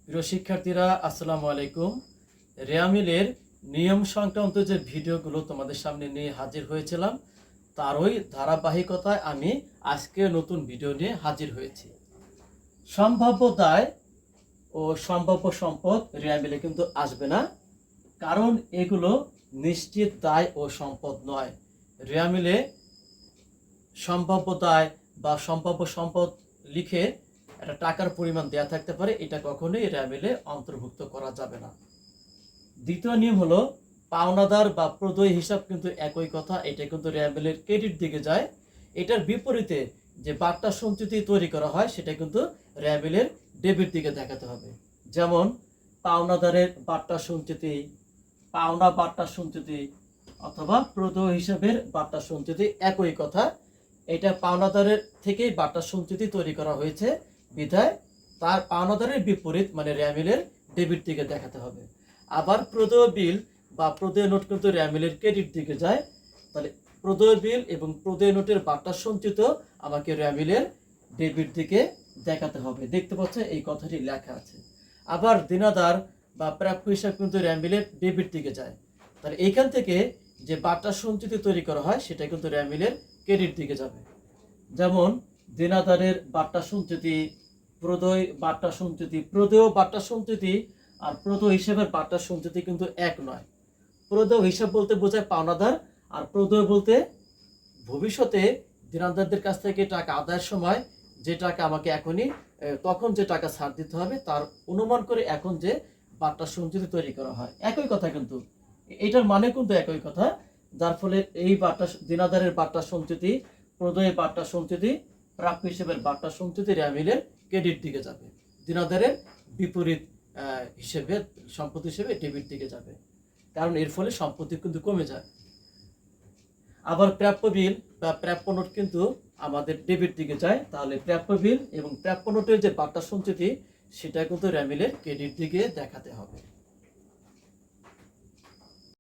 প্রিয় শিক্ষার্থীরা, আসসালামু আলাইকুম। রেয়ামিলের নিয়ম সংক্রান্ত যে ভিডিওগুলো তোমাদের সামনে নিয়ে হাজির হয়েছিলাম, তারই ধারাবাহিকতায় আমি আজকে নতুন ভিডিও নিয়ে হাজির হয়েছি। সম্ভাব্য দায় ও সম্ভাব্য সম্পদ রেয়ামিলে কিন্তু আসবে না, কারণ এগুলো নিশ্চিত দায় ও সম্পদ নয়। রেয়ামিলে সম্ভাব্য দায় বা সম্ভাব্য সম্পদ লিখে একটা টাকার পরিমাণ দেয়া থাকতে পারে, এটা কখনোই রেয়ামিলে অন্তর্ভুক্ত করা যাবে না। দ্বিতীয় নিয়ম হলো পাওনাদার বা প্রদেয় হিসাব কিন্তু একই কথা, এটা কিন্তু রেয়ামিলের ক্রেডিট দিকে যায়। এটার বিপরীতে যে বার্তা সঞ্চিতি তৈরি করা হয় সেটা কিন্তু রেয়ামিলের ডেবিট দিকে দেখাতে হবে। যেমন পাওনাদারের বার্তা সঞ্চিতি, পাওনা বার্তা সঞ্চিতি অথবা প্রদেয় হিসাবের বার্তা সঞ্চিতি একই কথা। এটা পাওনাদারের থেকেই বার্তা সঞ্চিতি তৈরি করা হয়েছে, বিধায় তার পাওনাদারের বিপরীত মানে রেয়ামিলের ডেবিট দিকে দেখাতে হবে। আবার প্রদেয় বিল বা প্রদেয় নোট কিন্তু রেয়ামিলের ক্রেডিট দিকে যায়, তাহলে প্রদেয় বিল এবং প্রদেয় নোটের বার্তা সঞ্চিত আমাকে রেয়ামিলের ডেবিট দিকে দেখাতে হবে। দেখতে পাচ্ছ এই কথাটি লেখা আছে। আবার দেনাদার বা প্রাপ্য হিসাব কিন্তু রেয়ামিলের ডেবিট দিকে যায়, তাহলে এইখান থেকে যে বার্তা সঞ্চিতি তৈরি করা হয় সেটা কিন্তু রেয়ামিলের ক্রেডিট দিকে যাবে। যেমন দেনাদারের বার্তা সঞ্চিতি, প্রদেয় বার্তা সঞ্চিতি, প্রদেয় বার্তা সঞ্চিতি আর প্রদেয় হিসাবের বার্তা সঞ্চিতি কিন্তু এক নয়। প্রদেয় হিসাব বলতে বোঝায় পাওনাদার, আর প্রদেয় বলতে ভবিষ্যতে দেনাদারদের কাছ থেকে টাকা আদায়ের সময় যে টাকা আমাকে এখনই তখন যে টাকা ছাড় দিতে হবে তার অনুমান করে এখন যে বার্তা সঞ্চিতি তৈরি করা হয়, একই কথা কিন্তু এটার মানে কিন্তু একই কথা। যার ফলে এই বার্তা দেনাদারের বার্তা সঞ্চিতি, প্রদেয় বার্তা সঞ্চিতি, প্রাপ্য হিসেবের বার্তা সঞ্চিতি রেয়ামিলের ক্রেডিট দিকে যাবে, দেনাদারের বিপরীত হিসেবে সম্পত্তি হিসেবে ডেবিট দিকে যাবে, কারণ এর ফলে সম্পত্তি কিন্তু কমে যায়। আবার প্রাপ্য বিল বা প্রাপ্য নোট কিন্তু আমাদের ডেবিট দিকে যায়, তাহলে প্রাপ্য বিল এবং প্রাপ্য নোটের যে বার্তা সঞ্চিতি সেটা কিন্তু রেয়ামিলের ক্রেডিট দিকে দেখাতে হবে।